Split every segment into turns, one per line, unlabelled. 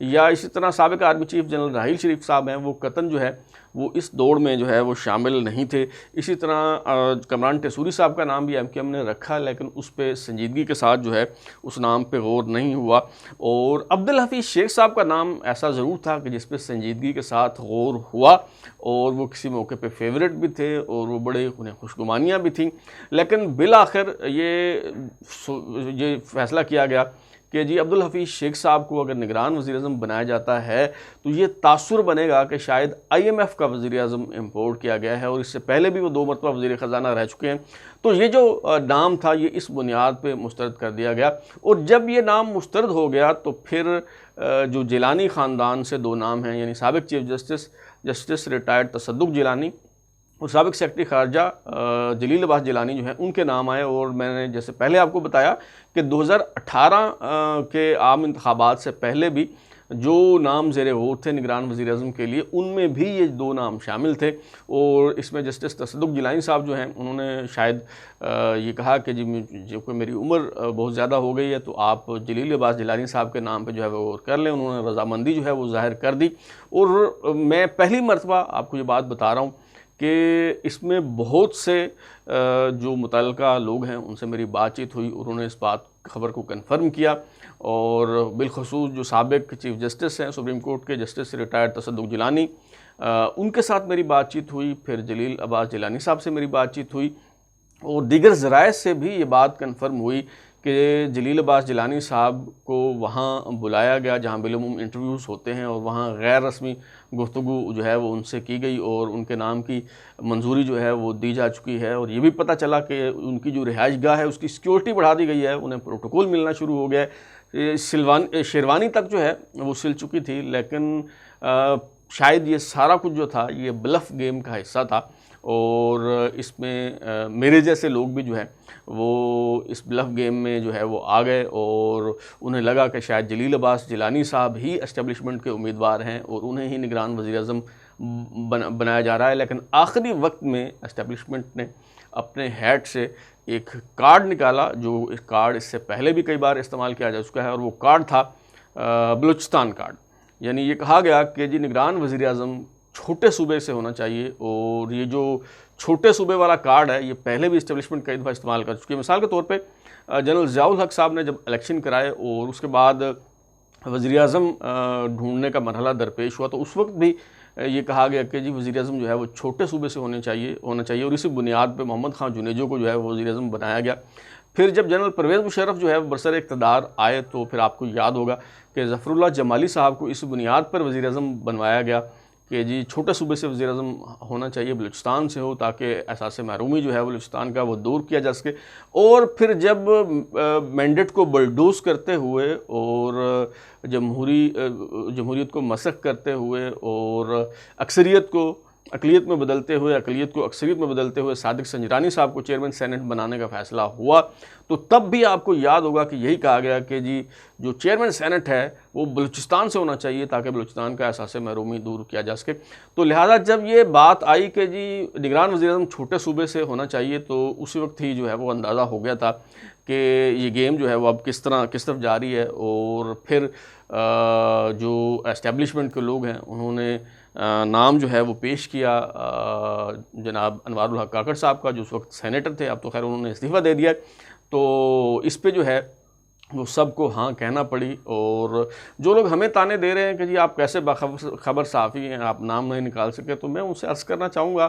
یا اسی طرح سابق army chief general Raheel Sharif صاحب ہیں، وہ قطعاً جو ہے وہ اس دوڑ میں جو ہے وہ شامل نہیں تھے۔ اسی طرح کمران ٹیسوری صاحب کا نام بھی ایم کیو ایم نے رکھا، لیکن اس پہ سنجیدگی کے ساتھ جو ہے اس نام پہ غور نہیں ہوا۔ اور عبدالحفیظ شیخ صاحب کا نام ایسا ضرور تھا کہ جس پہ سنجیدگی کے ساتھ غور ہوا، اور وہ کسی موقع پہ فیورٹ بھی تھے اور وہ بڑے انہیں خوشگمانیاں بھی تھیں، لیکن بالآخر یہ فیصلہ کیا گیا کہ جی عبدالحفیظ شیخ صاحب کو اگر نگران وزیر اعظم بنایا جاتا ہے تو یہ تاثر بنے گا کہ شاید آئی ایم ایف کا وزیر اعظم امپورٹ کیا گیا ہے، اور اس سے پہلے بھی وہ 2 مرتبہ وزیر خزانہ رہ چکے ہیں۔ تو یہ جو نام تھا یہ اس بنیاد پہ مسترد کر دیا گیا، اور جب یہ نام مسترد ہو گیا تو پھر جو جیلانی خاندان سے 2 نام ہیں، یعنی سابق چیف جسٹس ریٹائرڈ تصدق جیلانی اور سابق سیکرٹری خارجہ جلیل عباس جیلانی جو ہیں ان کے نام آئے۔ اور میں نے جیسے پہلے آپ کو بتایا کہ 2018 کے عام انتخابات سے پہلے بھی جو نام زیر غور تھے نگران وزیر اعظم کے لیے، ان میں بھی یہ 2 نام شامل تھے، اور اس میں جسٹس تصدق جیلانی صاحب جو ہیں انہوں نے شاید یہ کہا کہ جی جو کہ میری عمر بہت زیادہ ہو گئی ہے تو آپ جلیل عباس جیلانی صاحب کے نام پہ جو ہے وہ غور کر لیں۔ انہوں نے رضامندی جو ہے وہ ظاہر کر دی، اور میں پہلی مرتبہ آپ کو یہ بات بتا رہا ہوں کہ اس میں بہت سے جو متعلقہ لوگ ہیں ان سے میری بات چیت ہوئی، اور انہوں نے اس خبر کو کنفرم کیا، اور بالخصوص جو سابق چیف جسٹس ہیں سپریم کورٹ کے جسٹس ریٹائرڈ تصدق جیلانی، ان کے ساتھ میری بات چیت ہوئی، پھر جلیل عباس جیلانی صاحب سے میری بات چیت ہوئی، اور دیگر ذرائع سے بھی یہ بات کنفرم ہوئی کہ جلیل عباس جیلانی صاحب کو وہاں بلایا گیا جہاں بالعموم انٹرویوز ہوتے ہیں، اور وہاں غیر رسمی گفتگو جو ہے وہ ان سے کی گئی، اور ان کے نام کی منظوری جو ہے وہ دی جا چکی ہے، اور یہ بھی پتہ چلا کہ ان کی جو رہائش گاہ ہے اس کی سیکیورٹی بڑھا دی گئی ہے، انہیں پروٹوکول ملنا شروع ہو گیا ہے، شیروانی تک جو ہے وہ سل چکی تھی، لیکن شاید یہ سارا کچھ جو تھا یہ بلف گیم کا حصہ تھا، اور اس میں میرے جیسے لوگ بھی جو ہیں وہ اس بلف گیم میں جو ہے وہ آ گئے، اور انہیں لگا کہ شاید جلیل عباس جیلانی صاحب ہی اسٹیبلشمنٹ کے امیدوار ہیں اور انہیں ہی نگران وزیر اعظم بنایا جا رہا ہے۔ لیکن آخری وقت میں اسٹیبلشمنٹ نے اپنے ہیڈ سے ایک کارڈ نکالا، جو اس کارڈ اس سے پہلے بھی کئی بار استعمال کیا جا چکا ہے، اور وہ کارڈ تھا بلوچستان کارڈ۔ یعنی یہ کہا گیا کہ جی نگران وزیر اعظم چھوٹے صوبے سے ہونا چاہیے، اور یہ جو چھوٹے صوبے والا کارڈ ہے یہ پہلے بھی اسٹیبلشمنٹ کئی دفعہ استعمال کر چکی ہے۔ مثال کے طور پہ جنرل ضیاء الحق صاحب نے جب الیکشن کرائے اور اس کے بعد وزیر اعظم ڈھونڈنے کا مرحلہ درپیش ہوا، تو اس وقت بھی یہ کہا گیا کہ جی وزیر اعظم جو ہے وہ چھوٹے صوبے سے ہونا چاہیے، اور اسی بنیاد پہ محمد خان جنیجو کو جو ہے وہ وزیر اعظم بنایا گیا۔ پھر جب جنرل پرویز مشرف جو ہے برسر اقتدار آئے تو پھر آپ کو یاد ہوگا کہ ظفر اللہ جمالی صاحب کو اس بنیاد پر وزیر اعظم بنوایا گیا کہ جی چھوٹے صوبے سے وزیر اعظم ہونا چاہیے، بلوچستان سے ہو، تاکہ احساس محرومی جو ہے بلوچستان کا وہ دور کیا جا سکے۔ اور پھر جب مینڈیٹ کو بلڈوز کرتے ہوئے اور جمہوریت کو مسخ کرتے ہوئے اور اکثریت کو اقلیت میں بدلتے ہوئے، اقلیت کو اکثریت میں بدلتے ہوئے صادق سنجرانی صاحب کو چیئرمین سینٹ بنانے کا فیصلہ ہوا، تو تب بھی آپ کو یاد ہوگا کہ یہی کہا گیا کہ جی جو چیئرمین سینٹ ہے وہ بلوچستان سے ہونا چاہیے تاکہ بلوچستان کا احساس محرومی دور کیا جا سکے۔ تو لہٰذا جب یہ بات آئی کہ جی نگران وزیر اعظم چھوٹے صوبے سے ہونا چاہیے، تو اسی وقت ہی جو ہے وہ اندازہ ہو گیا تھا کہ یہ گیم جو ہے وہ اب کس طرف جا رہی ہے۔ اور پھر جو اسٹیبلشمنٹ کے لوگ ہیں انہوں نے نام جو ہے وہ پیش کیا جناب انوار الحق کاکڑ صاحب کا، جو اس وقت سینیٹر تھے، اب تو خیر انہوں نے استعفیٰ دے دیا۔ تو اس پہ جو ہے وہ سب کو ہاں کہنا پڑی، اور جو لوگ ہمیں تانے دے رہے ہیں کہ جی آپ کیسے باخبر صحافی ہیں، آپ نام نہیں نکال سکے، تو میں ان سے عرض کرنا چاہوں گا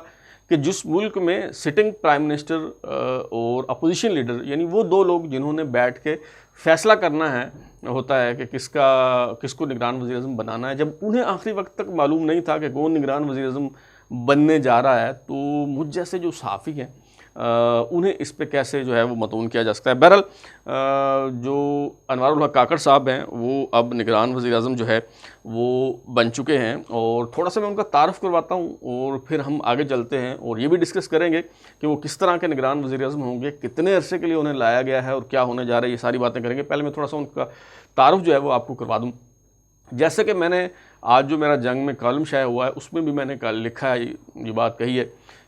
کہ جس ملک میں سٹنگ پرائم منسٹر اور اپوزیشن لیڈر، یعنی وہ 2 لوگ جنہوں نے بیٹھ کے فیصلہ کرنا ہے ہوتا ہے کہ کس کو نگران وزیر اعظم بنانا ہے، جب انہیں آخری وقت تک معلوم نہیں تھا کہ کون نگران وزیر اعظم بننے جا رہا ہے، تو مجھ جیسے جو صحافی ہیں انہیں اس پہ کیسے جو ہے وہ متون کیا جا سکتا ہے۔ بہرحال جو انوار الحق کاکڑ صاحب ہیں وہ اب نگران وزیر اعظم جو ہے وہ بن چکے ہیں، اور تھوڑا سا میں ان کا تعارف کرواتا ہوں، اور پھر ہم آگے چلتے ہیں اور یہ بھی ڈسکس کریں گے کہ وہ کس طرح کے نگران وزیر اعظم ہوں گے، کتنے عرصے کے لیے انہیں لایا گیا ہے اور کیا ہونے جا رہا ہے، یہ ساری باتیں کریں گے۔ پہلے میں تھوڑا سا ان کا تعارف جو ہے وہ آپ کو کروا دوں۔ جیسے کہ میں نے آج جو میرا جنگ میں کالم شائع ہوا ہے اس میں بھی میں نے لکھا ہے، یہ بات کہی ہے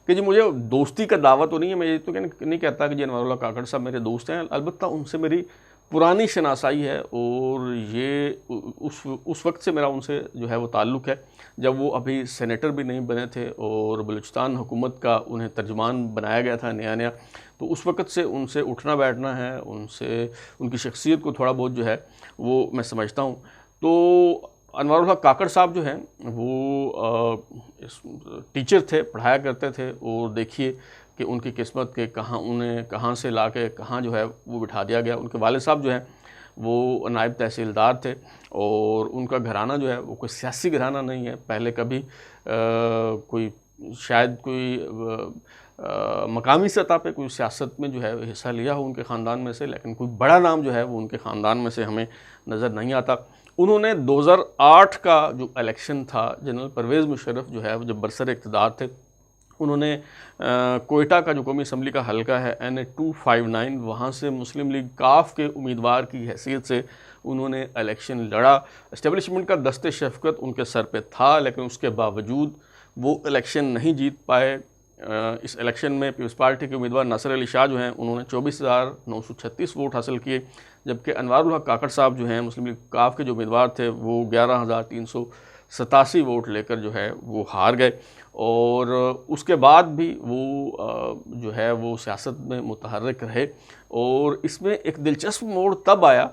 کہ جی مجھے دوستی کا دعویٰ تو نہیں ہے، میں یہ تو نہیں کہتا کہ جی انوار اللہ کاکڑ صاحب میرے دوست ہیں، البتہ ان سے میری پرانی شناسائی ہے، اور یہ اس وقت سے میرا ان سے جو ہے وہ تعلق ہے جب وہ ابھی سینیٹر بھی نہیں بنے تھے اور بلوچستان حکومت کا انہیں ترجمان بنایا گیا تھا نیا، تو اس وقت سے ان سے اٹھنا بیٹھنا ہے، ان کی شخصیت کو تھوڑا بہت جو ہے وہ میں سمجھتا ہوں۔ تو انوار الحق کاکڑ صاحب جو ہیں وہ ٹیچر تھے، پڑھایا کرتے تھے، اور دیکھیے کہ ان کی قسمت کے انہیں کہاں سے لا کے کہاں جو ہے وہ بٹھا دیا گیا۔ ان کے والد صاحب جو ہیں وہ نائب تحصیلدار تھے، اور ان کا گھرانہ جو ہے وہ کوئی سیاسی گھرانہ نہیں ہے، پہلے کبھی شاید کوئی مقامی سطح پہ کوئی سیاست میں جو ہے حصہ لیا ہو ان کے خاندان میں سے، لیکن کوئی بڑا نام جو ہے وہ ان کے خاندان میں سے ہمیں نظر نہیں آتا۔ انہوں نے 2008 کا جو الیکشن تھا، جنرل پرویز مشرف جو ہے جب برسر اقتدار تھے، انہوں نے کوئٹہ کا جو قومی اسمبلی کا حلقہ ہے NA 259، وہاں سے مسلم لیگ کاف کے امیدوار کی حیثیت سے انہوں نے الیکشن لڑا۔ اسٹیبلشمنٹ کا دست شفقت ان کے سر پہ تھا، لیکن اس کے باوجود وہ الیکشن نہیں جیت پائے۔ اس الیکشن میں پیپلز پارٹی کے امیدوار ناصر علی شاہ جو ہیں انہوں نے 24,936 ووٹ حاصل کیے، جبکہ انوار الحق کاکڑ صاحب جو ہیں مسلم لیگ کاف کے جو امیدوار تھے وہ 11,387 ووٹ لے کر جو ہے وہ ہار گئے، اور اس کے بعد بھی وہ جو ہے وہ سیاست میں متحرک رہے۔ اور اس میں ایک دلچسپ موڑ تب آیا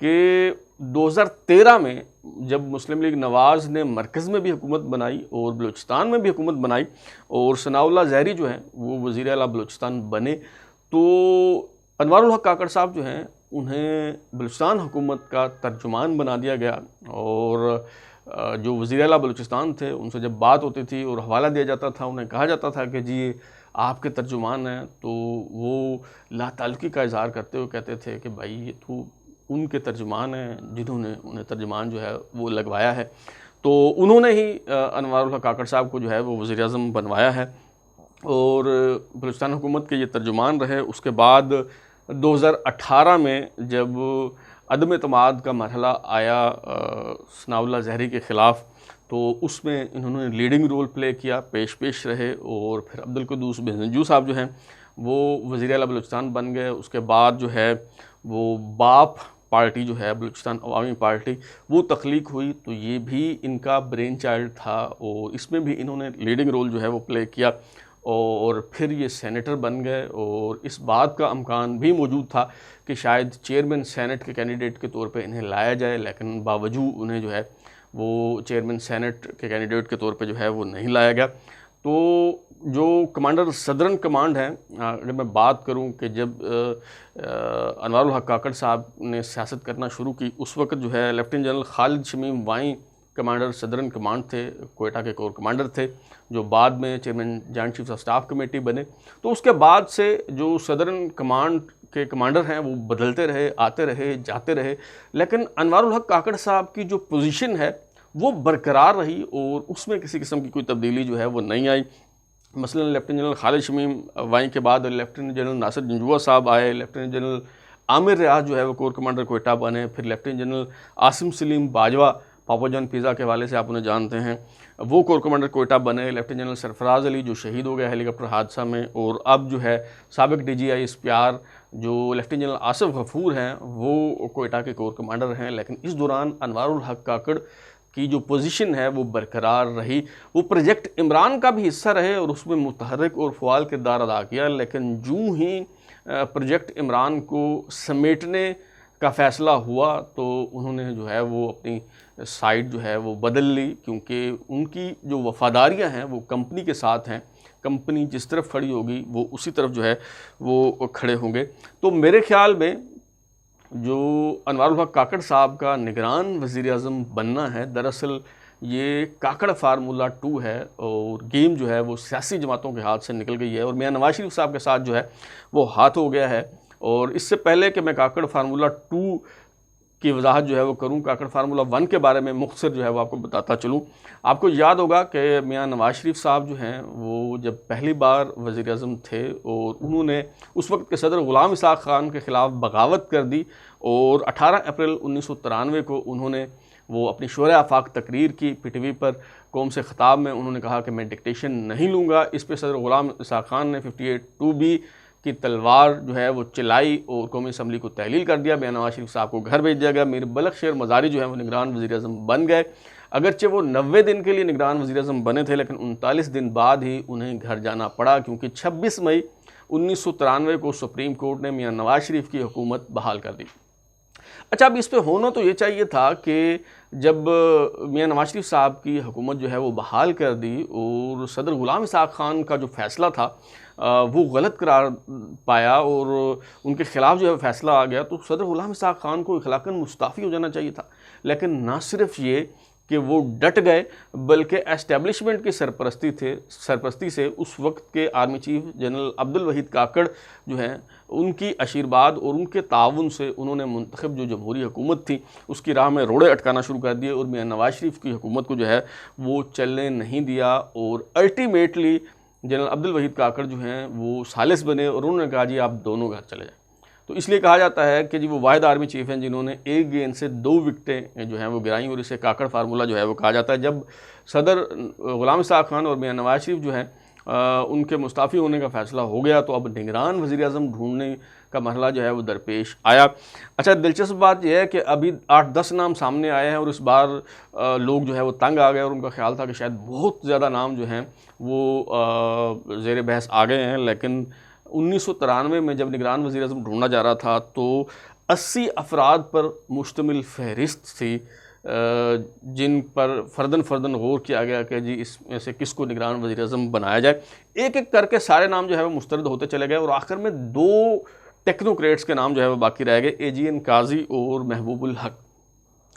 کہ 2013 میں جب مسلم لیگ نواز نے مرکز میں بھی حکومت بنائی اور بلوچستان میں بھی حکومت بنائی، اور ثناء اللہ زہری جو ہیں وہ وزیر اعلیٰ بلوچستان بنے، تو انوار الحق کاکڑ صاحب جو ہیں انہیں بلوچستان حکومت کا ترجمان بنا دیا گیا، اور جو وزیر اعلیٰ بلوچستان تھے ان سے جب بات ہوتی تھی اور حوالہ دیا جاتا تھا، انہیں کہا جاتا تھا کہ جی آپ کے ترجمان ہیں، تو وہ لا تعلقی کا اظہار کرتے ہوئے کہتے تھے کہ بھائی یہ تو ان کے ترجمان ہیں جنہوں نے انہیں ترجمان جو ہے وہ لگوایا ہے۔ تو انہوں نے ہی انوار الحق کاکڑ صاحب کو جو ہے وہ وزیر اعظم بنوایا ہے، اور بلوچستان حکومت کے یہ ترجمان رہے۔ اس کے بعد 2018 میں جب عدم اعتماد کا مرحلہ آیا ثناء اللہ زہری کے خلاف، تو اس میں انہوں نے لیڈنگ رول پلے کیا، پیش رہے، اور پھر عبدالقدوس بن زنجو صاحب جو ہیں وہ وزیر اعلیٰ بلوچستان بن گئے۔ اس کے بعد جو ہے وہ باپ پارٹی جو ہے بلوچستان عوامی پارٹی وہ تخلیق ہوئی، تو یہ بھی ان کا برین چائلڈ تھا، اور اس میں بھی انہوں نے لیڈنگ رول جو ہے وہ پلے کیا، اور پھر یہ سینیٹر بن گئے۔ اور اس بات کا امکان بھی موجود تھا کہ شاید چیئرمین سینٹ کے کینڈیڈیٹ کے طور پہ انہیں لایا جائے، لیکن باوجود انہیں جو ہے وہ چیئرمین سینٹ کے کینڈیڈیٹ کے طور پہ جو ہے وہ نہیں لایا گیا۔ تو جو کمانڈر صدرن کمانڈ ہیں، اگر میں بات کروں کہ جب انوار الحق کاکڑ صاحب نے سیاست کرنا شروع کی، اس وقت جو ہے لیفٹیننٹ جنرل خالد شمیم وائیں کمانڈر صدرن کمانڈ تھے، کوئٹہ کے کور کمانڈر تھے، جو بعد میں chairman joint chief of staff committee بنے۔ تو اس کے بعد سے جو صدرن کمانڈ کے کمانڈر ہیں وہ بدلتے رہے، آتے رہے، جاتے رہے، لیکن انوار الحق کاکڑ صاحب کی جو پوزیشن ہے وہ برقرار رہی، اور اس میں کسی قسم کی کوئی تبدیلی جو ہے وہ نہیں آئی۔ مثلا لیفٹیننٹ جنرل خالد شمیم وائیں کے بعد لیفٹیننٹ جنرل ناصر جنجوعہ صاحب آئے، لیفٹیننٹ جنرل عامر ریاض جو ہے وہ کور کمانڈر کوئٹہ بنے، پھر لیفٹیننٹ جنرل عاصم سلیم باجوہ پاپا جان پیزا کے حوالے سے آپ انہیں جانتے ہیں، وہ کور کمانڈر کوئٹہ بنے، لیفٹیننٹ جنرل سرفراز علی جو شہید ہو گیا ہیلی کاپٹر حادثہ میں، اور اب جو ہے سابق DGI اسپیار جو لیفٹیننٹ جنرل آصف غفور ہیں وہ کوئٹہ کے کور کمانڈر ہیں۔ لیکن اس دوران انوار الحق کاکڑ کی جو پوزیشن ہے وہ برقرار رہی، وہ پروجیکٹ عمران کا بھی حصہ رہے اور اس میں متحرک اور فعال کردار ادا کیا، لیکن جو ہی پروجیکٹ عمران کو سمیٹنے کا فیصلہ ہوا تو انہوں نے جو ہے وہ اپنی سائٹ جو ہے وہ بدل لی، کیونکہ ان کی جو وفاداریاں ہیں وہ کمپنی کے ساتھ ہیں، کمپنی جس طرف کھڑی ہوگی وہ اسی طرف جو ہے وہ کھڑے ہوں گے۔ تو میرے خیال میں جو انوار الحق کاکڑ صاحب کا نگران وزیر اعظم بننا ہے، دراصل یہ کاکڑ فارمولہ 2 ہے، اور گیم جو ہے وہ سیاسی جماعتوں کے ہاتھ سے نکل گئی ہے، اور میاں نواز شریف صاحب کے ساتھ جو ہے وہ ہاتھ ہو گیا ہے۔ اور اس سے پہلے کہ میں کاکڑ فارمولہ 2 کی وضاحت جو ہے وہ کروں، کاکڑ فارمولہ 1 کے بارے میں مختصر جو ہے وہ آپ کو بتاتا چلوں۔ آپ کو یاد ہوگا کہ میاں نواز شریف صاحب جو ہیں وہ جب پہلی بار وزیر اعظم تھے، اور انہوں نے اس وقت کے صدر غلام اسحاق خان کے خلاف بغاوت کر دی، اور 18 اپریل 1993 کو انہوں نے وہ اپنی شورۂ آفاق تقریر کی پی ٹی وی پر، قوم سے خطاب میں انہوں نے کہا کہ میں ڈکٹیشن نہیں لوں گا۔ اس پہ صدر غلام اسحاق خان نے 58(2)B کی تلوار جو ہے وہ چلائی اور قومی اسمبلی کو تحلیل کر دیا. میاں نواز شریف صاحب کو گھر بھیج دیا گیا. میر بلخ شیر مزاری جو ہے وہ نگران وزیر اعظم بن گئے. اگرچہ وہ 90 دن کے لیے نگران وزیر اعظم بنے تھے، لیکن 39 دن بعد ہی انہیں گھر جانا پڑا، کیونکہ 26 مئی 1993 کو سپریم کورٹ نے میاں نواز شریف کی حکومت بحال کر دی. اچھا، اب اس پہ ہونا تو یہ چاہیے تھا کہ جب میاں نواز شریف صاحب کی حکومت جو ہے وہ بحال کر دی اور صدر غلام اسحاق خان کا جو فیصلہ تھا وہ غلط قرار پایا اور ان کے خلاف جو ہے فیصلہ آ گیا، تو صدر غلام اسحاق خان کو اخلاقاً مستعفی ہو جانا چاہیے تھا. لیکن نہ صرف یہ کہ وہ ڈٹ گئے، بلکہ اسٹیبلشمنٹ کی سرپرستی سے اس وقت کے army chief general Abdul Waheed Kakar جو ہیں، ان کی آشیرواد اور ان کے تعاون سے انہوں نے منتخب جو جمہوری حکومت تھی اس کی راہ میں روڑے اٹکانا شروع کر دیے اور میاں نواز شریف کی حکومت کو جو ہے وہ چلنے نہیں دیا. اور الٹیمیٹلی جنرل عبدالوحید کاکڑ جو ہیں وہ ثالث بنے اور انہوں نے کہا جی آپ دونوں گھر چلے جائیں. تو اس لیے کہا جاتا ہے کہ جی وہ واحد آرمی چیف ہیں جنہوں نے ایک گیند سے 2 وکٹیں جو ہیں وہ گرائیں، اور اسے کاکڑ فارمولہ جو ہے وہ کہا جاتا ہے. جب صدر غلام اسحاق خان اور میاں نواز شریف جو ہیں ان کے مستعفی ہونے کا فیصلہ ہو گیا، تو اب نگران وزیر اعظم ڈھونڈنے کا مرحلہ جو ہے وہ درپیش آیا. اچھا، دلچسپ بات یہ ہے کہ ابھی 8-10 نام سامنے آئے ہیں، اور اس بار لوگ جو ہے وہ تنگ آ گئے اور ان کا خیال تھا کہ شاید بہت زیادہ نام جو ہیں وہ زیر بحث آ گئے ہیں. لیکن 1993 میں جب نگران وزیر اعظم ڈھونڈا جا رہا تھا تو 80 افراد پر مشتمل فہرست تھی جن پر فردن غور کیا گیا کہ جی اس میں سے کس کو نگران وزیر اعظم بنایا جائے. ایک ایک کر کے سارے نام جو ہے وہ مسترد ہوتے چلے گئے، اور آخر میں 2 ٹیکنوکریٹس کے نام جو ہے وہ باقی رہ گئے، AGN قاضی اور محبوب الحق.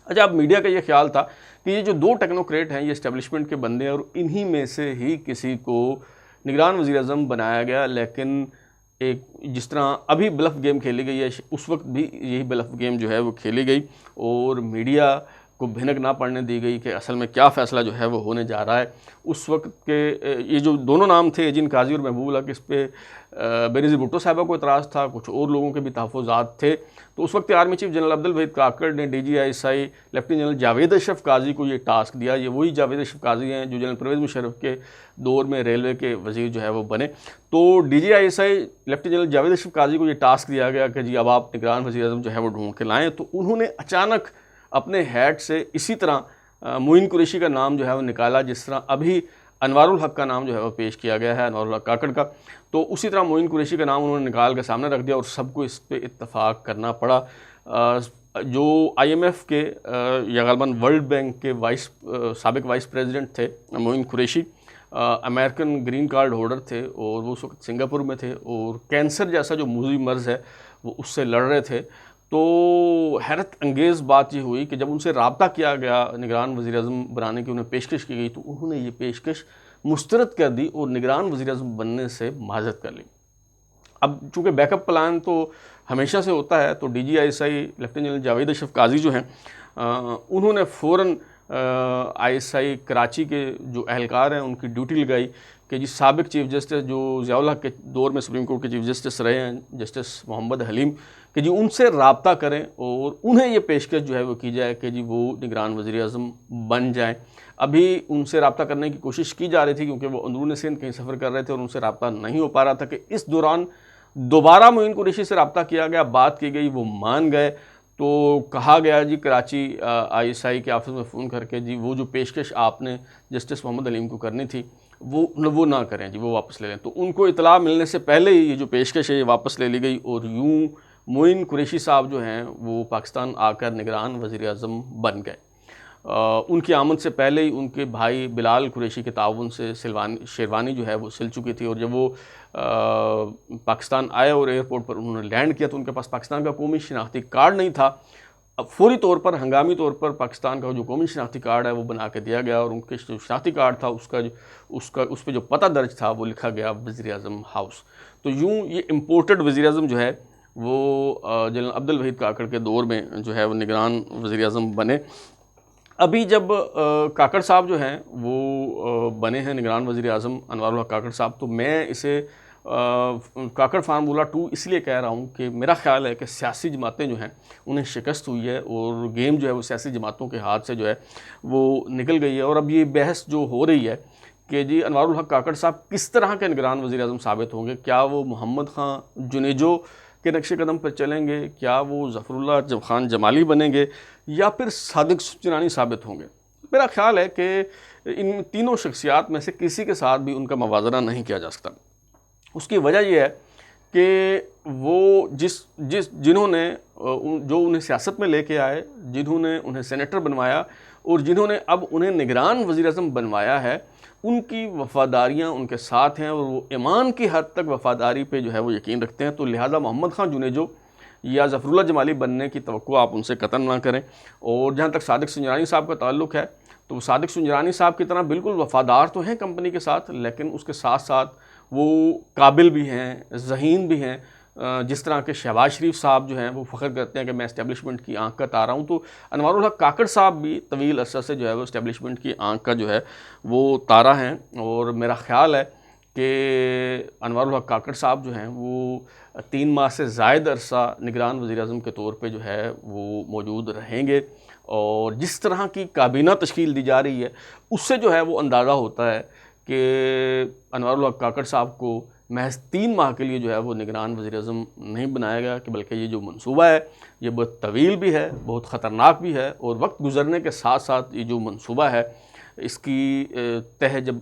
اچھا، اب میڈیا کا یہ خیال تھا کہ یہ جو 2 ٹیکنوکریٹ ہیں یہ اسٹیبلشمنٹ کے بندے ہیں اور انہی میں سے ہی کسی کو نگران وزیر اعظم بنایا گیا. لیکن ایک جس طرح ابھی بلف گیم کھیلی گئی ہے، اس وقت بھی یہی بلف گیم جو ہے وہ کھیلی گئی اور میڈیا کو بھنک نہ پڑنے دی گئی کہ اصل میں کیا فیصلہ جو ہے وہ ہونے جا رہا ہے. اس وقت کے یہ جو دونوں نام تھے AGN قاضی اور محبوب الحق، اس پہ بینظیر بھٹو صاحبہ کو اعتراض تھا، کچھ اور لوگوں کے بھی تحفظات تھے. تو اس وقت army chief general Abdul Waheed Kakar نے DGISI لیفٹیننٹ جنرل جاوید اشرف قاضی کو یہ ٹاسک دیا. یہ وہی جاوید اشرف قاضی ہیں جو جنرل پرویز مشرف کے دور میں ریلوے کے وزیر جو ہے وہ بنے. تو DGISI لیفٹیننٹ جنرل جاوید اشرف قاضی کو یہ ٹاسک دیا گیا کہ جی اب آپ نگران وزیر اعظم جو ہے وہ ڈھونڈ کے لائیں. تو انہوں نے اچانک اپنے ہیڈ سے اسی طرح معین قریشی کا نام جو ہے وہ نکالا، جس طرح ابھی انوار الحق کا نام جو ہے وہ پیش کیا گیا ہے، انوار الحق کاکڑ کا. تو اسی طرح معین قریشی کا نام انہوں نے نکال کے سامنے رکھ دیا اور سب کو اس پہ اتفاق کرنا پڑا. جو IMF کے یا غالباً ورلڈ بینک کے سابق وائس پریزیڈنٹ تھے Moin Qureshi, American green card holder تھے اور وہ اس وقت سنگاپور میں تھے اور کینسر جیسا جو موذی مرض ہے وہ اس سے لڑ رہے تھے. تو حیرت انگیز بات یہ ہوئی کہ جب ان سے رابطہ کیا گیا نگران وزیر اعظم بنانے کی، انہیں پیشکش کی گئی، تو انہوں نے یہ پیشکش مسترد کر دی اور نگران وزیر اعظم بننے سے معذرت کر لی. اب چونکہ بیک اپ پلان تو ہمیشہ سے ہوتا ہے، تو DGISI لیفٹیننٹ جنرل جاوید اشرف قاضی جو ہیں انہوں نے فوراً ISI کراچی کے جو اہلکار ہیں ان کی ڈیوٹی لگائی کہ جی سابق چیف جسٹس جو ضیاء الحق کے دور میں سپریم کورٹ کے چیف جسٹس رہے ہیں جسٹس محمد حلیم، کہ جی ان سے رابطہ کریں اور انہیں یہ پیشکش جو ہے وہ کی جائے کہ جی وہ نگران وزیر اعظم بن جائیں. ابھی ان سے رابطہ کرنے کی کوشش کی جا رہی تھی کیونکہ وہ اندرون سندھ کہیں سفر کر رہے تھے اور ان سے رابطہ نہیں ہو پا رہا تھا، کہ اس دوران دوبارہ معین قریشی سے رابطہ کیا گیا، بات کی گئی، وہ مان گئے. تو کہا گیا جی کراچی ISI کے آفس میں فون کر کے جی وہ جو پیشکش آپ نے جسٹس محمد حلیم کو کرنی تھی وہ نہ کریں جی، وہ واپس لے لیں. تو ان کو اطلاع ملنے سے پہلے ہی یہ جو پیشکش ہے یہ واپس لے لی گئی اور یوں معین قریشی صاحب جو ہیں وہ پاکستان آ کر نگران وزیر اعظم بن گئے. ان کی آمد سے پہلے ہی ان کے بھائی بلال قریشی کے تعاون سے شیروانی جو ہے وہ سل چکی تھی، اور جب وہ پاکستان آئے اور ایئرپورٹ پر انہوں نے لینڈ کیا تو ان کے پاس پاکستان کا قومی شناختی کارڈ نہیں تھا. اب فوری طور پر ہنگامی طور پر پاکستان کا جو قومی شناختی کارڈ ہے وہ بنا کے دیا گیا اور ان کے جو شناختی کارڈ تھا اس پہ جو پتہ درج تھا وہ لکھا گیا وزیر اعظم ہاؤس. تو یوں یہ امپورٹڈ وزیر اعظم جو ہے وہ جنرل عبدالوحید کاکڑ کے دور میں جو ہے وہ نگران وزیر اعظم بنے. ابھی جب کاکڑ صاحب جو ہیں وہ بنے ہیں نگران وزیر اعظم انوار الحق کاکڑ صاحب، تو میں اسے کاکڑ فارمولہ 2 اس لیے کہہ رہا ہوں کہ میرا خیال ہے کہ سیاسی جماعتیں جو ہیں انہیں شکست ہوئی ہے اور گیم جو ہے وہ سیاسی جماعتوں کے ہاتھ سے جو ہے وہ نکل گئی ہے. اور اب یہ بحث جو ہو رہی ہے کہ جی انوار الحق کاکڑ صاحب کس طرح کے نگران وزیر اعظم ثابت ہوں گے. کیا وہ محمد خان جنیجو کے نقش قدم پر چلیں گے؟ کیا وہ ظفر اللہ خان جمالی بنیں گے؟ یا پھر صادق سنجرانی ثابت ہوں گے؟ میرا خیال ہے کہ ان تینوں شخصیات میں سے کسی کے ساتھ بھی ان کا موازنہ نہیں کیا جا سکتا. اس کی وجہ یہ ہے کہ وہ جنہوں نے جو انہیں سیاست میں لے کے آئے، جنہوں نے انہیں سینیٹر بنوایا اور جنہوں نے اب انہیں نگران وزیر اعظم بنوایا ہے، ان کی وفاداریاں ان کے ساتھ ہیں اور وہ ایمان کی حد تک وفاداری پہ جو ہے وہ یقین رکھتے ہیں. تو لہٰذا محمد خان جنیجو یا ظفر اللہ جمالی بننے کی توقع آپ ان سے قطعاً نہ کریں. اور جہاں تک صادق سنجرانی صاحب کا تعلق ہے تو وہ صادق سنجرانی صاحب کی طرح بالکل وفادار تو ہیں کمپنی کے ساتھ، لیکن اس کے ساتھ ساتھ وہ قابل بھی ہیں، ذہین بھی ہیں. جس طرح کے شہباز شریف صاحب جو ہیں وہ فخر کرتے ہیں کہ میں اسٹیبلشمنٹ کی آنکھ کا تارا ہوں، تو انوار الحق کاکڑ صاحب بھی طویل عرصہ سے جو ہے وہ اسٹیبلشمنٹ کی آنکھ کا جو ہے وہ تارا ہیں. اور میرا خیال ہے کہ انوار الحق کاکڑ صاحب جو ہیں وہ 3 ماہ سے زائد عرصہ نگران وزیر اعظم کے طور پہ جو ہے وہ موجود رہیں گے. اور جس طرح کی کابینہ تشکیل دی جا رہی ہے اس سے جو ہے وہ اندازہ ہوتا ہے کہ انوار الحق کاکڑ صاحب کو محض 3 ماہ کے لیے جو ہے وہ نگران وزیر اعظم نہیں بنایا گیا، کہ بلکہ یہ جو منصوبہ ہے یہ بہت طویل بھی ہے، بہت خطرناک بھی ہے. اور وقت گزرنے کے ساتھ ساتھ یہ جو منصوبہ ہے اس کی تہ جب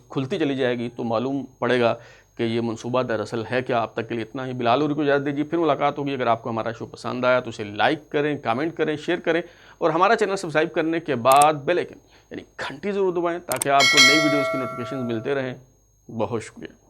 کھلتی چلی جائے گی تو معلوم پڑے گا کہ یہ منصوبہ دراصل ہے کیا. اب تک کے لیے اتنا ہی. بلال ہوری کو اجازت دیجیے، پھر ملاقات ہوگی. اگر آپ کو ہمارا شو پسند آیا تو اسے لائک کریں، کامنٹ کریں، شیئر کریں اور ہمارا چینل سبسکرائب کرنے کے بعد بیل آئکن یعنی گھنٹی ضرور دبائیں تاکہ آپ کو نئی ویڈیوز کی نوٹیفیکیشنز ملتے رہیں. بہت شکریہ.